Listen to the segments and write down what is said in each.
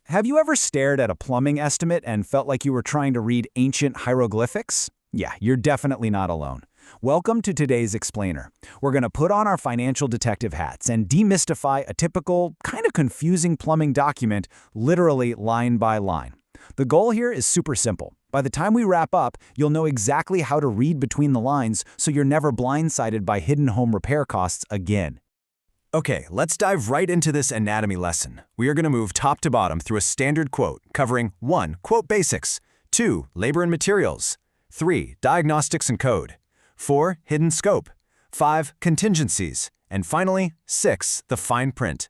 Have you ever stared at a plumbing estimate and felt like you were trying to read ancient hieroglyphics? Yeah, you're definitely not alone. Welcome to today's Explainer. We're going to put on our financial detective hats and demystify a typical, kind of confusing plumbing document, literally line by line. The goal here is super simple. By the time we wrap up, you'll know exactly how to read between the lines so you're never blindsided by hidden home repair costs again. Okay, let's dive right into this anatomy lesson. We are going to move top to bottom through a standard quote, covering 1. Quote basics, 2. Labor and materials, 3. Diagnostics and code, 4. Hidden scope, 5. Contingencies, and finally, 6. The fine print.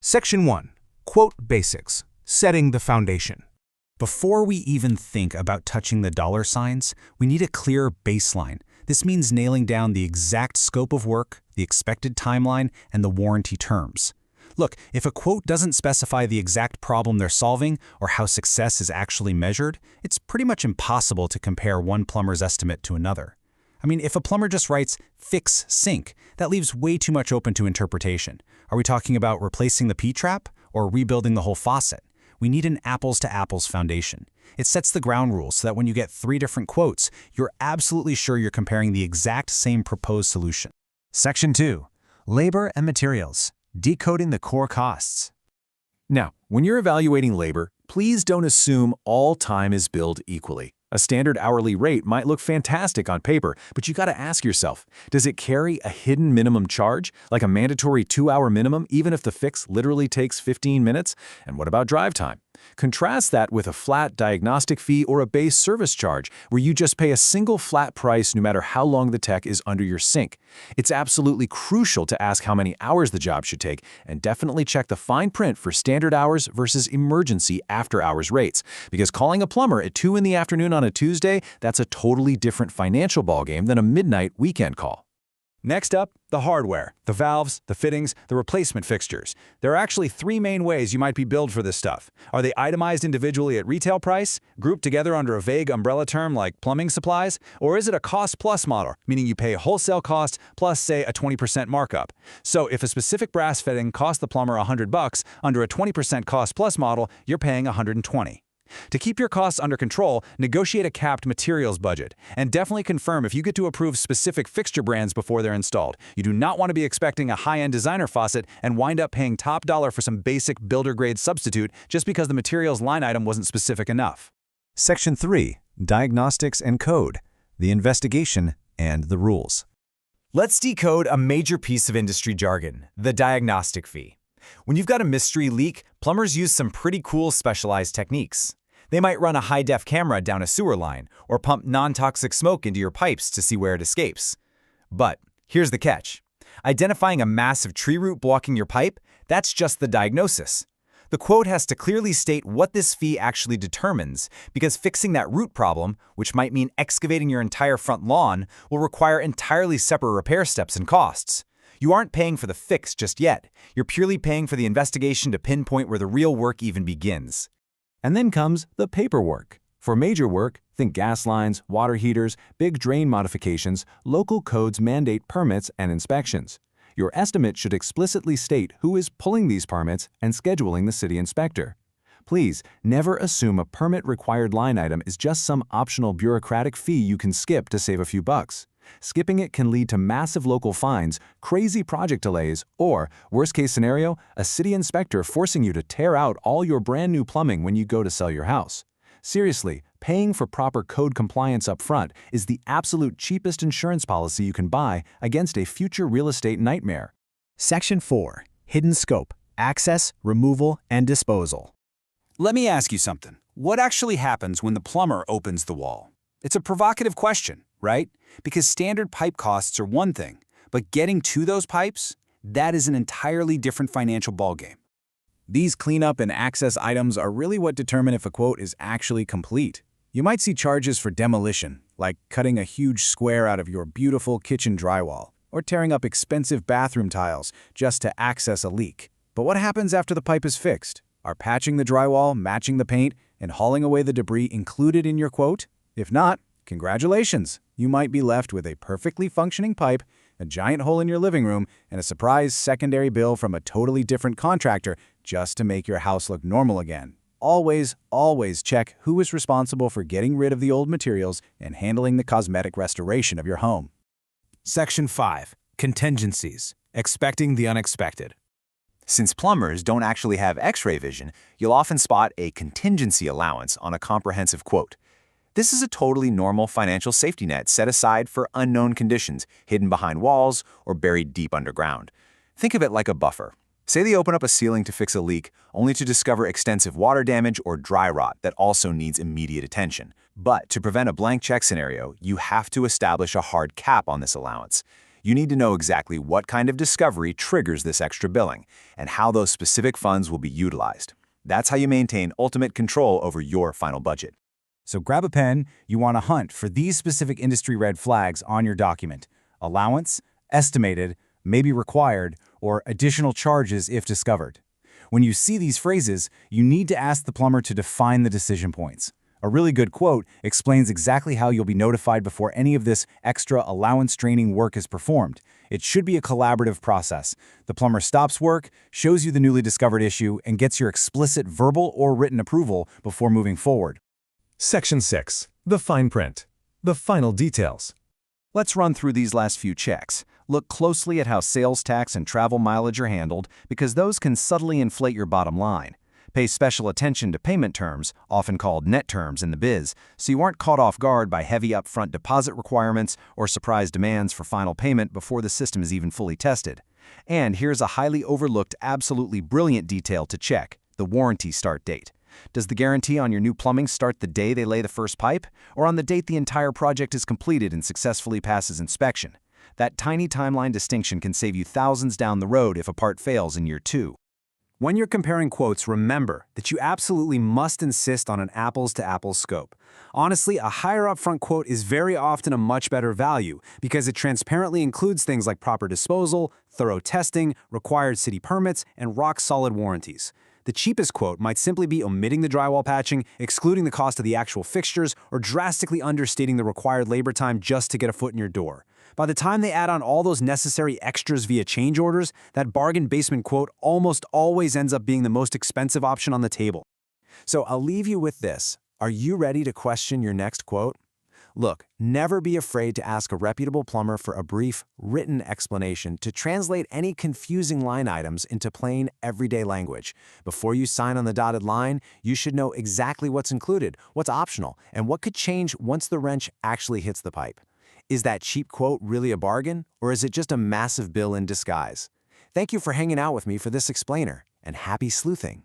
Section 1. Quote basics, setting the foundation. Before we even think about touching the dollar signs, we need a clear baseline. This means nailing down the exact scope of work, the expected timeline, and the warranty terms. Look, if a quote doesn't specify the exact problem they're solving or how success is actually measured, it's pretty much impossible to compare one plumber's estimate to another. I mean, if a plumber just writes, "fix sink," that leaves way too much open to interpretation. Are we talking about replacing the P-trap or rebuilding the whole faucet? We need an apples-to-apples foundation. It sets the ground rules so that when you get 3 different quotes, you're absolutely sure you're comparing the exact same proposed solution. Section 2. Labor and materials, decoding the core costs. Now, when you're evaluating labor, please don't assume all time is billed equally. A standard hourly rate might look fantastic on paper, but you gotta ask yourself, does it carry a hidden minimum charge, like a mandatory 2-hour minimum even if the fix literally takes 15 minutes? And what about drive time? Contrast that with a flat diagnostic fee or a base service charge, where you just pay a single flat price no matter how long the tech is under your sink. It's absolutely crucial to ask how many hours the job should take, and definitely check the fine print for standard hours versus emergency after-hours rates, because calling a plumber at 2 in the afternoon on a Tuesday, that's a totally different financial ballgame than a midnight weekend call. Next up, the hardware, the valves, the fittings, the replacement fixtures. There are actually 3 main ways you might be billed for this stuff. Are they itemized individually at retail price, grouped together under a vague umbrella term like plumbing supplies, or is it a cost-plus model, meaning you pay wholesale cost plus, say, a 20% markup? So if a specific brass fitting costs the plumber $100, under a 20% cost-plus model, you're paying $120. To keep your costs under control, negotiate a capped materials budget, and definitely confirm if you get to approve specific fixture brands before they're installed. You do not want to be expecting a high-end designer faucet and wind up paying top dollar for some basic builder-grade substitute just because the materials line item wasn't specific enough. Section 3. Diagnostics and code, the investigation and the rules. Let's decode a major piece of industry jargon, the diagnostic fee. When you've got a mystery leak, plumbers use some pretty cool specialized techniques. They might run a high-def camera down a sewer line or pump non-toxic smoke into your pipes to see where it escapes. But here's the catch. Identifying a massive tree root blocking your pipe, that's just the diagnosis. The quote has to clearly state what this fee actually determines, because fixing that root problem, which might mean excavating your entire front lawn, will require entirely separate repair steps and costs. You aren't paying for the fix just yet. You're purely paying for the investigation to pinpoint where the real work even begins. And then comes the paperwork. For major work, think gas lines, water heaters, big drain modifications, local codes mandate permits and inspections. Your estimate should explicitly state who is pulling these permits and scheduling the city inspector. Please, never assume a permit-required line item is just some optional bureaucratic fee you can skip to save a few bucks. Skipping it can lead to massive local fines, crazy project delays, or, worst-case scenario, a city inspector forcing you to tear out all your brand-new plumbing when you go to sell your house. Seriously, paying for proper code compliance up front is the absolute cheapest insurance policy you can buy against a future real estate nightmare. Section 4. Hidden scope, access, removal, and disposal. Let me ask you something. What actually happens when the plumber opens the wall? It's a provocative question, right? Because standard pipe costs are one thing, but getting to those pipes, that is an entirely different financial ballgame. These cleanup and access items are really what determine if a quote is actually complete. You might see charges for demolition, like cutting a huge square out of your beautiful kitchen drywall, or tearing up expensive bathroom tiles just to access a leak. But what happens after the pipe is fixed? Are patching the drywall, matching the paint, and hauling away the debris included in your quote? If not, congratulations! You might be left with a perfectly functioning pipe, a giant hole in your living room, and a surprise secondary bill from a totally different contractor just to make your house look normal again. always check who is responsible for getting rid of the old materials and handling the cosmetic restoration of your home. Section 5. Contingencies. Expecting the unexpected. Since plumbers don't actually have X-ray vision, you'll often spot a contingency allowance on a comprehensive quote. This is a totally normal financial safety net set aside for unknown conditions hidden behind walls or buried deep underground. Think of it like a buffer. Say they open up a ceiling to fix a leak, only to discover extensive water damage or dry rot that also needs immediate attention. But to prevent a blank check scenario, you have to establish a hard cap on this allowance. You need to know exactly what kind of discovery triggers this extra billing, and how those specific funds will be utilized. That's how you maintain ultimate control over your final budget. So grab a pen, you want to hunt for these specific industry red flags on your document: allowance, estimated, maybe required, or additional charges if discovered. When you see these phrases, you need to ask the plumber to define the decision points. A really good quote explains exactly how you'll be notified before any of this extra allowance draining work is performed. It should be a collaborative process. The plumber stops work, shows you the newly discovered issue, and gets your explicit verbal or written approval before moving forward. Section 6. The fine print. The final details. Let's run through these last few checks. Look closely at how sales tax and travel mileage are handled, because those can subtly inflate your bottom line. Pay special attention to payment terms, often called net terms in the biz, so you aren't caught off guard by heavy upfront deposit requirements or surprise demands for final payment before the system is even fully tested. And here's a highly overlooked, absolutely brilliant detail to check: the warranty start date. Does the guarantee on your new plumbing start the day they lay the first pipe, or on the date the entire project is completed and successfully passes inspection? That tiny timeline distinction can save you thousands down the road if a part fails in year 2. When you're comparing quotes, remember that you absolutely must insist on an apples-to-apples scope. Honestly, a higher upfront quote is very often a much better value because it transparently includes things like proper disposal, thorough testing, required city permits, and rock-solid warranties. The cheapest quote might simply be omitting the drywall patching, excluding the cost of the actual fixtures, or drastically understating the required labor time just to get a foot in your door. By the time they add on all those necessary extras via change orders, that bargain basement quote almost always ends up being the most expensive option on the table. So I'll leave you with this. Are you ready to question your next quote? Look, never be afraid to ask a reputable plumber for a brief, written explanation to translate any confusing line items into plain, everyday language. Before you sign on the dotted line, you should know exactly what's included, what's optional, and what could change once the wrench actually hits the pipe. Is that cheap quote really a bargain, or is it just a massive bill in disguise? Thank you for hanging out with me for this explainer, and happy sleuthing!